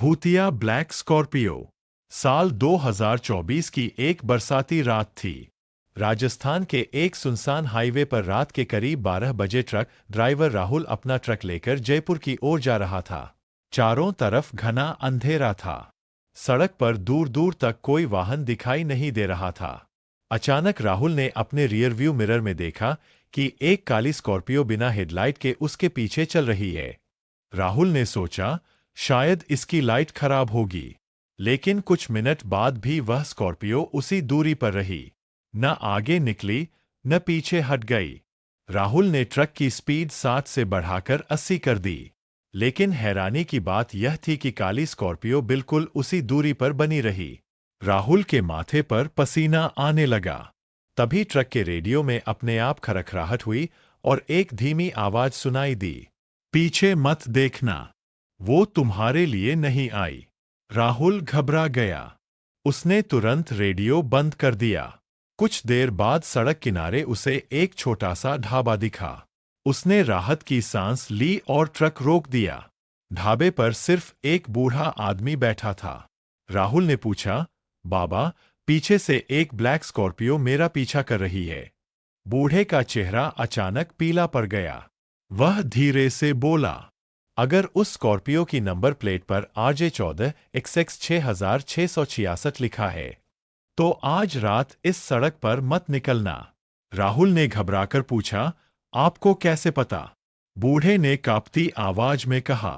भूतिया black Scorpio. साल 2024 की एक बरसाती रात थी। राजस्थान के एक सुनसान हाईवे पर रात के करीब 12 बजे ट्रक ड्राइवर राहुल अपना ट्रक लेकर जयपुर की ओर जा रहा था। चारों तरफ घना अंधेरा था। सड़क पर दूर दूर तक कोई वाहन दिखाई नहीं दे रहा था। अचानक राहुल ने अपने रियरव्यू मिरर में देखा कि एक काली स्कॉर्पियो बिना हेडलाइट के उसके पीछे चल रही है। राहुल ने सोचा, शायद इसकी लाइट खराब होगी। लेकिन कुछ मिनट बाद भी वह स्कॉर्पियो उसी दूरी पर रही। न आगे निकली, न पीछे हट गई। राहुल ने ट्रक की स्पीड 60 से बढ़ाकर 80 कर दी। लेकिन हैरानी की बात यह थी कि काली स्कॉर्पियो बिल्कुल उसी दूरी पर बनी रही। राहुल के माथे पर पसीना आने लगा। तभी ट्रक के रेडियो में अपने आप खरखराहट हुई और एक धीमी आवाज सुनाई दी, पीछे मत देखना, वो तुम्हारे लिए नहीं आई। राहुल घबरा गया। उसने तुरंत रेडियो बंद कर दिया। कुछ देर बाद सड़क किनारे उसे एक छोटा सा ढाबा दिखा। उसने राहत की सांस ली और ट्रक रोक दिया। ढाबे पर सिर्फ एक बूढ़ा आदमी बैठा था। राहुल ने पूछा, बाबा, पीछे से एक ब्लैक स्कॉर्पियो मेरा पीछा कर रही है। बूढ़े का चेहरा अचानक पीला पड़ गया। वह धीरे से बोला, अगर उस स्कॉर्पियो की नंबर प्लेट पर RJ14 XX 6666 लिखा है तो आज रात इस सड़क पर मत निकलना। राहुल ने घबराकर पूछा, आपको कैसे पता? बूढ़े ने कांपती आवाज में कहा,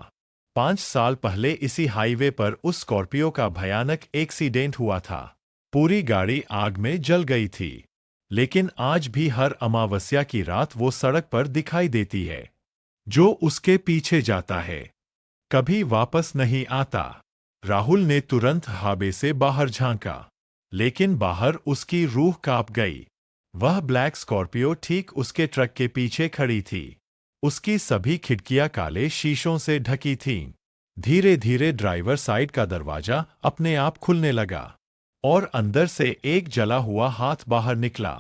5 साल पहले इसी हाईवे पर उस स्कॉर्पियो का भयानक एक्सीडेंट हुआ था। पूरी गाड़ी आग में जल गई थी। लेकिन आज भी हर अमावस्या की रात वो सड़क पर दिखाई देती है। जो उसके पीछे जाता है कभी वापस नहीं आता। राहुल ने तुरंत ढाबे से बाहर झांका, लेकिन बाहर उसकी रूह कांप गई। वह ब्लैक स्कॉर्पियो ठीक उसके ट्रक के पीछे खड़ी थी। उसकी सभी खिड़कियां काले शीशों से ढकी थीं। धीरे धीरे ड्राइवर साइड का दरवाजा अपने आप खुलने लगा और अंदर से एक जला हुआ हाथ बाहर निकला।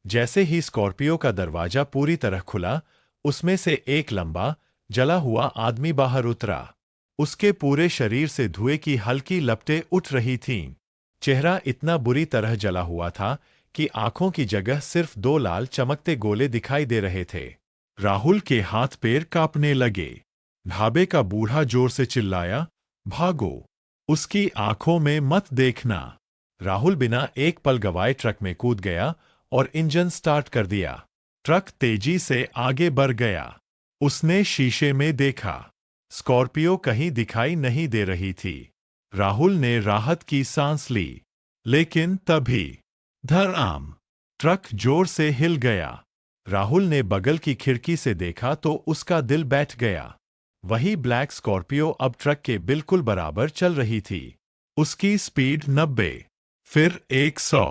जैसे ही स्कॉर्पियो का दरवाजा पूरी तरह खुला, उसमें से एक लंबा, जला हुआ आदमी बाहर उतरा। उसके पूरे शरीर से धुएं की हल्की लपटें उठ रही थीं। चेहरा इतना बुरी तरह जला हुआ था कि आंखों की जगह सिर्फ 2 लाल चमकते गोले दिखाई दे रहे थे। राहुल के हाथ पैर कांपने लगे। ढाबे का बूढ़ा जोर से चिल्लाया, भागो, उसकी आंखों में मत देखना। राहुल बिना एक पल गवाए ट्रक में कूद गया और इंजन स्टार्ट कर दिया। ट्रक तेजी से आगे बढ़ गया। उसने शीशे में देखा, स्कॉर्पियो कहीं दिखाई नहीं दे रही थी। राहुल ने राहत की सांस ली। लेकिन तभी धड़ाम, ट्रक जोर से हिल गया। राहुल ने बगल की खिड़की से देखा तो उसका दिल बैठ गया। वही ब्लैक स्कॉर्पियो अब ट्रक के बिल्कुल बराबर चल रही थी। उसकी स्पीड 90, फिर 100,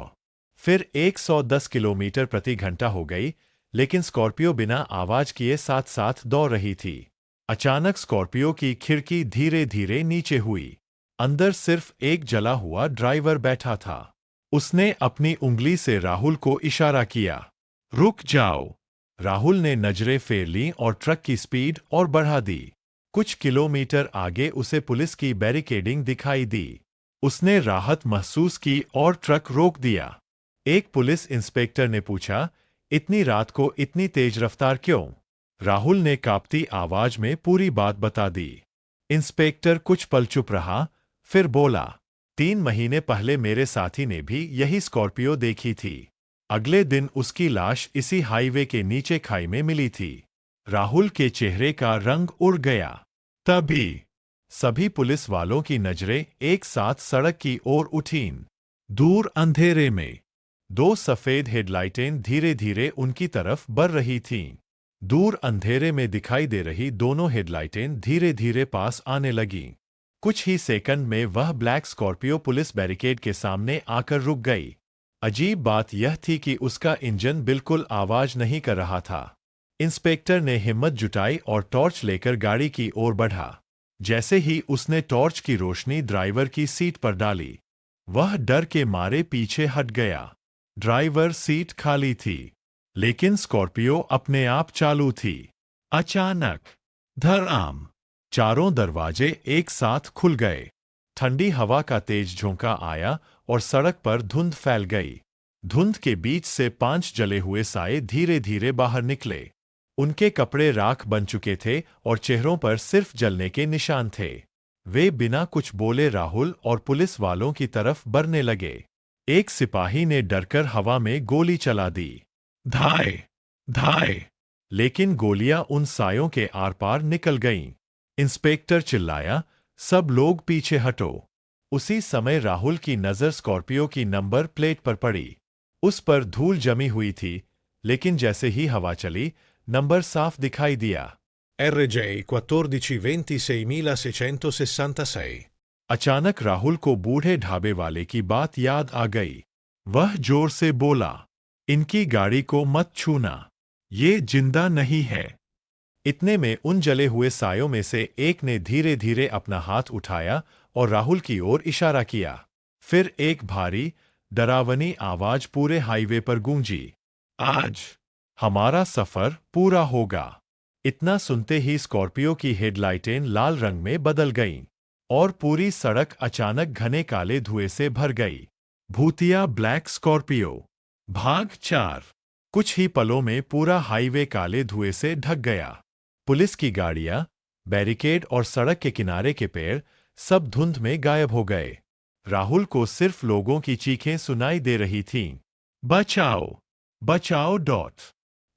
फिर 110 किलोमीटर प्रति घंटा हो गई। लेकिन स्कॉर्पियो बिना आवाज किए साथ साथ दौड़ रही थी। अचानक स्कॉर्पियो की खिड़की धीरे धीरे नीचे हुई। अंदर सिर्फ एक जला हुआ ड्राइवर बैठा था। उसने अपनी उंगली से राहुल को इशारा किया, रुक जाओ। राहुल ने नजरें फेर लीं और ट्रक की स्पीड और बढ़ा दी। कुछ किलोमीटर आगे उसे पुलिस की बैरिकेडिंग दिखाई दी। उसने राहत महसूस की और ट्रक रोक दिया। एक पुलिस इंस्पेक्टर ने पूछा, इतनी रात को इतनी तेज रफ्तार क्यों? राहुल ने कांपती आवाज में पूरी बात बता दी। इंस्पेक्टर कुछ पल चुप रहा, फिर बोला, 3 महीने पहले मेरे साथी ने भी यही स्कॉर्पियो देखी थी। अगले दिन उसकी लाश इसी हाईवे के नीचे खाई में मिली थी। राहुल के चेहरे का रंग उड़ गया। तभी सभी पुलिस वालों की नजरें एक साथ सड़क की ओर उठीं। दूर अंधेरे में 2 सफेद हेडलाइटें धीरे धीरे उनकी तरफ बढ़ रही थीं। दूर अंधेरे में दिखाई दे रही दोनों हेडलाइटें धीरे धीरे पास आने लगीं। कुछ ही सेकंड में वह ब्लैक स्कॉर्पियो पुलिस बैरिकेड के सामने आकर रुक गई। अजीब बात यह थी कि उसका इंजन बिल्कुल आवाज नहीं कर रहा था। इंस्पेक्टर ने हिम्मत जुटाई और टॉर्च लेकर गाड़ी की ओर बढ़ा। जैसे ही उसने टॉर्च की रोशनी ड्राइवर की सीट पर डाली, वह डर के मारे पीछे हट गया। ड्राइवर सीट खाली थी, लेकिन स्कॉर्पियो अपने आप चालू थी। अचानक धड़ाम, चारों दरवाजे एक साथ खुल गए। ठंडी हवा का तेज झोंका आया और सड़क पर धुंध फैल गई। धुंध के बीच से 5 जले हुए साए धीरे धीरे बाहर निकले। उनके कपड़े राख बन चुके थे और चेहरों पर सिर्फ जलने के निशान थे। वे बिना कुछ बोले राहुल और पुलिस वालों की तरफ बढ़ने लगे। एक सिपाही ने डरकर हवा में गोली चला दी। धाए! धाए! लेकिन गोलियां उन सायों के आर पार निकल गईं। इंस्पेक्टर चिल्लाया, सब लोग पीछे हटो। उसी समय राहुल की नजर स्कॉर्पियो की नंबर प्लेट पर पड़ी। उस पर धूल जमी हुई थी, लेकिन जैसे ही हवा चली, नंबर साफ दिखाई दिया। RJ 14-26666। अचानक राहुल को बूढ़े ढाबे वाले की बात याद आ गई। वह जोर से बोला, इनकी गाड़ी को मत छूना, ये जिंदा नहीं है। इतने में उन जले हुए सायों में से एक ने धीरे धीरे अपना हाथ उठाया और राहुल की ओर इशारा किया। फिर एक भारी, डरावनी आवाज पूरे हाईवे पर गूंजी, आज हमारा सफर पूरा होगा। इतना सुनते ही स्कॉर्पियो की हेडलाइटें लाल रंग में बदल गईं और पूरी सड़क अचानक घने काले धुएं से भर गई। भूतिया ब्लैक स्कॉर्पियो भाग 4। कुछ ही पलों में पूरा हाईवे काले धुएं से ढक गया। पुलिस की गाड़ियां, बैरिकेड और सड़क के किनारे के पेड़ सब धुंध में गायब हो गए। राहुल को सिर्फ लोगों की चीखें सुनाई दे रही थीं। बचाओ! बचाओ!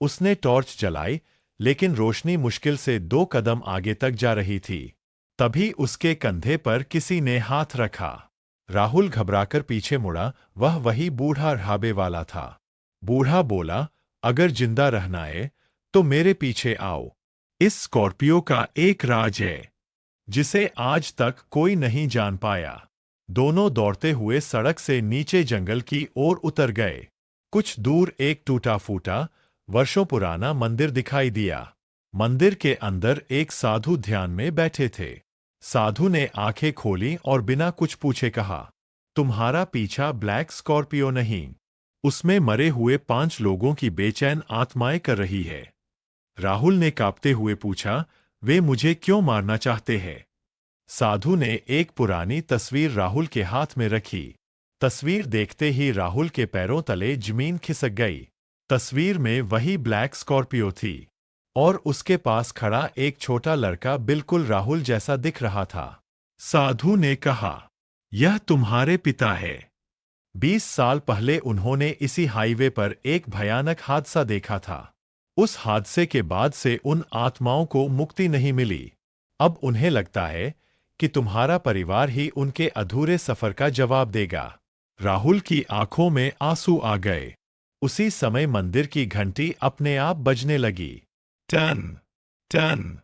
उसने टॉर्च जलाई, लेकिन रोशनी मुश्किल से 2 कदम आगे तक जा रही थी। तभी उसके कंधे पर किसी ने हाथ रखा। राहुल घबराकर पीछे मुड़ा। वह वही बूढ़ा ढाबे वाला था। बूढ़ा बोला, अगर जिंदा रहना है तो मेरे पीछे आओ। इस स्कॉर्पियो का एक राज है जिसे आज तक कोई नहीं जान पाया। दोनों दौड़ते हुए सड़क से नीचे जंगल की ओर उतर गए। कुछ दूर एक टूटा फूटा, वर्षों पुराना मंदिर दिखाई दिया। मंदिर के अंदर एक साधु ध्यान में बैठे थे। साधु ने आंखें खोली और बिना कुछ पूछे कहा, तुम्हारा पीछा ब्लैक स्कॉर्पियो नहीं, उसमें मरे हुए 5 लोगों की बेचैन आत्माएं कर रही है। राहुल ने कांपते हुए पूछा, वे मुझे क्यों मारना चाहते हैं? साधु ने एक पुरानी तस्वीर राहुल के हाथ में रखी। तस्वीर देखते ही राहुल के पैरों तले जमीन खिसक गई। तस्वीर में वही ब्लैक स्कॉर्पियो थी और उसके पास खड़ा एक छोटा लड़का बिल्कुल राहुल जैसा दिख रहा था। साधु ने कहा, यह तुम्हारे पिता है। 20 साल पहले उन्होंने इसी हाईवे पर एक भयानक हादसा देखा था। उस हादसे के बाद से उन आत्माओं को मुक्ति नहीं मिली। अब उन्हें लगता है कि तुम्हारा परिवार ही उनके अधूरे सफर का जवाब देगा। राहुल की आंखों में आंसू आ गए। उसी समय मंदिर की घंटी अपने आप बजने लगी। टन टन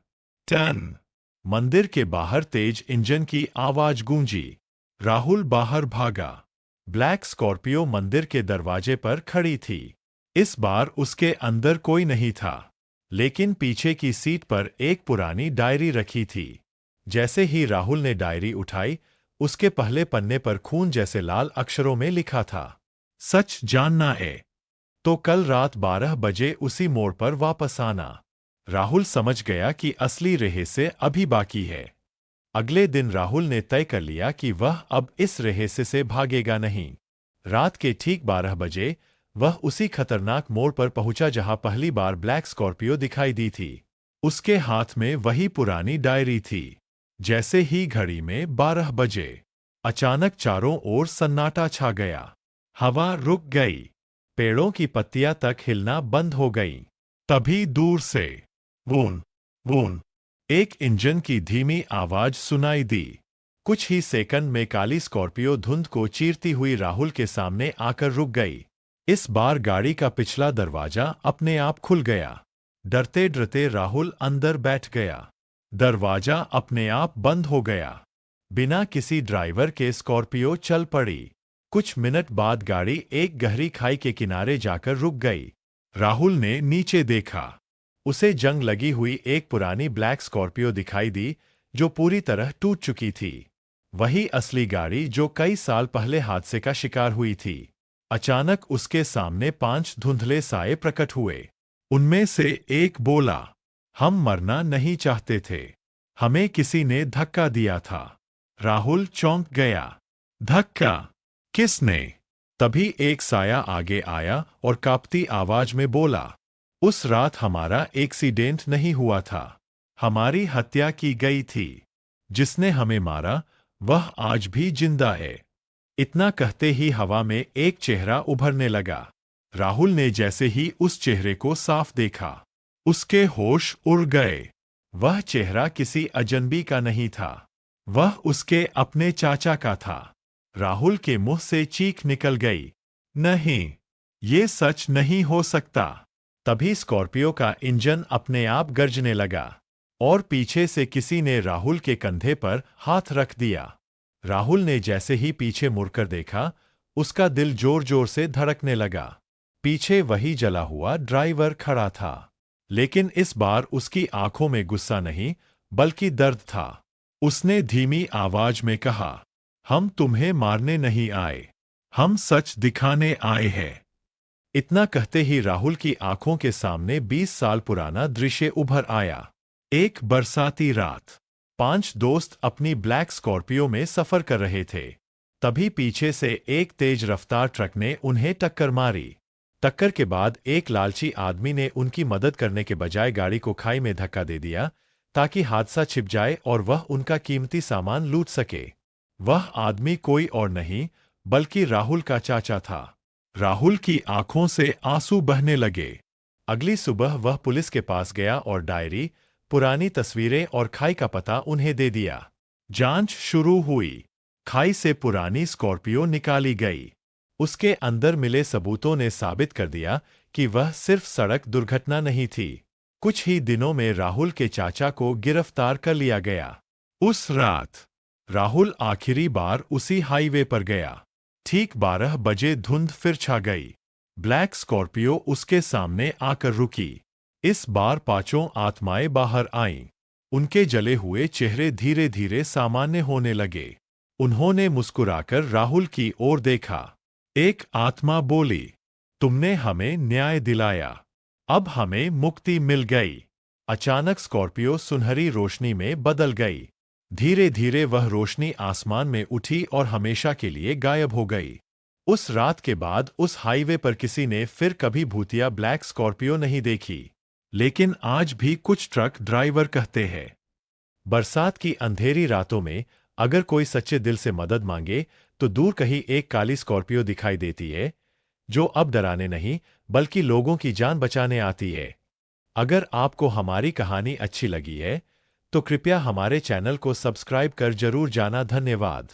टन। मंदिर के बाहर तेज इंजन की आवाज गूंजी। राहुल बाहर भागा। ब्लैक स्कॉर्पियो मंदिर के दरवाजे पर खड़ी थी। इस बार उसके अंदर कोई नहीं था, लेकिन पीछे की सीट पर एक पुरानी डायरी रखी थी। जैसे ही राहुल ने डायरी उठाई, उसके पहले पन्ने पर खून जैसे लाल अक्षरों में लिखा था, सच जानना है तो कल रात 12 बजे उसी मोड़ पर वापस आना। राहुल समझ गया कि असली रहस्य अभी बाकी है। अगले दिन राहुल ने तय कर लिया कि वह अब इस रहस्य से भागेगा नहीं। रात के ठीक 12 बजे वह उसी खतरनाक मोड़ पर पहुंचा जहां पहली बार ब्लैक स्कॉर्पियो दिखाई दी थी। उसके हाथ में वही पुरानी डायरी थी। जैसे ही घड़ी में 12 बजे, अचानक चारों ओर सन्नाटा छा गया। हवा रुक गई। पेड़ों की पत्तियां तक हिलना बंद हो गईं। तभी दूर से वून वून एक इंजन की धीमी आवाज सुनाई दी। कुछ ही सेकंड में काली स्कॉर्पियो धुंध को चीरती हुई राहुल के सामने आकर रुक गई। इस बार गाड़ी का पिछला दरवाजा अपने आप खुल गया। डरते डरते राहुल अंदर बैठ गया। दरवाजा अपने आप बंद हो गया। बिना किसी ड्राइवर के स्कॉर्पियो चल पड़ी। कुछ मिनट बाद गाड़ी एक गहरी खाई के किनारे जाकर रुक गई। राहुल ने नीचे देखा। उसे जंग लगी हुई एक पुरानी ब्लैक स्कॉर्पियो दिखाई दी जो पूरी तरह टूट चुकी थी। वही असली गाड़ी जो कई साल पहले हादसे का शिकार हुई थी। अचानक उसके सामने 5 धुंधले साए प्रकट हुए। उनमें से एक बोला, हम मरना नहीं चाहते थे, हमें किसी ने धक्का दिया था। राहुल चौंक गया। धक्का! किसने? तभी एक साया आगे आया और कांपती आवाज में बोला, उस रात हमारा एक्सीडेंट नहीं हुआ था। हमारी हत्या की गई थी। जिसने हमें मारा वह आज भी जिंदा है। इतना कहते ही हवा में एक चेहरा उभरने लगा। राहुल ने जैसे ही उस चेहरे को साफ देखा, उसके होश उड़ गए। वह चेहरा किसी अजनबी का नहीं था, वह उसके अपने चाचा का था। राहुल के मुंह से चीख निकल गई, नहीं, ये सच नहीं हो सकता। तभी स्कॉर्पियो का इंजन अपने आप गरजने लगा और पीछे से किसी ने राहुल के कंधे पर हाथ रख दिया। राहुल ने जैसे ही पीछे मुड़कर देखा, उसका दिल जोर जोर से धड़कने लगा। पीछे वही जला हुआ ड्राइवर खड़ा था, लेकिन इस बार उसकी आंखों में गुस्सा नहीं बल्कि दर्द था। उसने धीमी आवाज में कहा, हम तुम्हें मारने नहीं आए, हम सच दिखाने आए हैं। इतना कहते ही राहुल की आंखों के सामने 20 साल पुराना दृश्य उभर आया। एक बरसाती रात, 5 दोस्त अपनी ब्लैक स्कॉर्पियो में सफर कर रहे थे। तभी पीछे से एक तेज रफ्तार ट्रक ने उन्हें टक्कर मारी। टक्कर के बाद एक लालची आदमी ने उनकी मदद करने के बजाय गाड़ी को खाई में धक्का दे दिया ताकि हादसा छिप जाए और वह उनका कीमती सामान लूट सके। वह आदमी कोई और नहीं बल्कि राहुल का चाचा था। राहुल की आंखों से आंसू बहने लगे। अगली सुबह वह पुलिस के पास गया और डायरी, पुरानी तस्वीरें और खाई का पता उन्हें दे दिया। जांच शुरू हुई। खाई से पुरानी स्कॉर्पियो निकाली गई। उसके अंदर मिले सबूतों ने साबित कर दिया कि वह सिर्फ सड़क दुर्घटना नहीं थी। कुछ ही दिनों में राहुल के चाचा को गिरफ्तार कर लिया गया। उस रात राहुल आखिरी बार उसी हाईवे पर गया। ठीक 12 बजे धुंध फिर छा गई। ब्लैक स्कॉर्पियो उसके सामने आकर रुकी। इस बार 5 आत्माएं बाहर आईं। उनके जले हुए चेहरे धीरे धीरे सामान्य होने लगे। उन्होंने मुस्कुराकर राहुल की ओर देखा। एक आत्मा बोली, तुमने हमें न्याय दिलाया, अब हमें मुक्ति मिल गई। अचानक स्कॉर्पियो सुनहरी रोशनी में बदल गई। धीरे धीरे वह रोशनी आसमान में उठी और हमेशा के लिए गायब हो गई। उस रात के बाद उस हाईवे पर किसी ने फिर कभी भूतिया ब्लैक स्कॉर्पियो नहीं देखी। लेकिन आज भी कुछ ट्रक ड्राइवर कहते हैं, बरसात की अंधेरी रातों में अगर कोई सच्चे दिल से मदद मांगे तो दूर कहीं एक काली स्कॉर्पियो दिखाई देती है, जो अब डराने नहीं बल्कि लोगों की जान बचाने आती है। अगर आपको हमारी कहानी अच्छी लगी है तो कृपया हमारे चैनल को सब्सक्राइब कर जरूर जाना। धन्यवाद।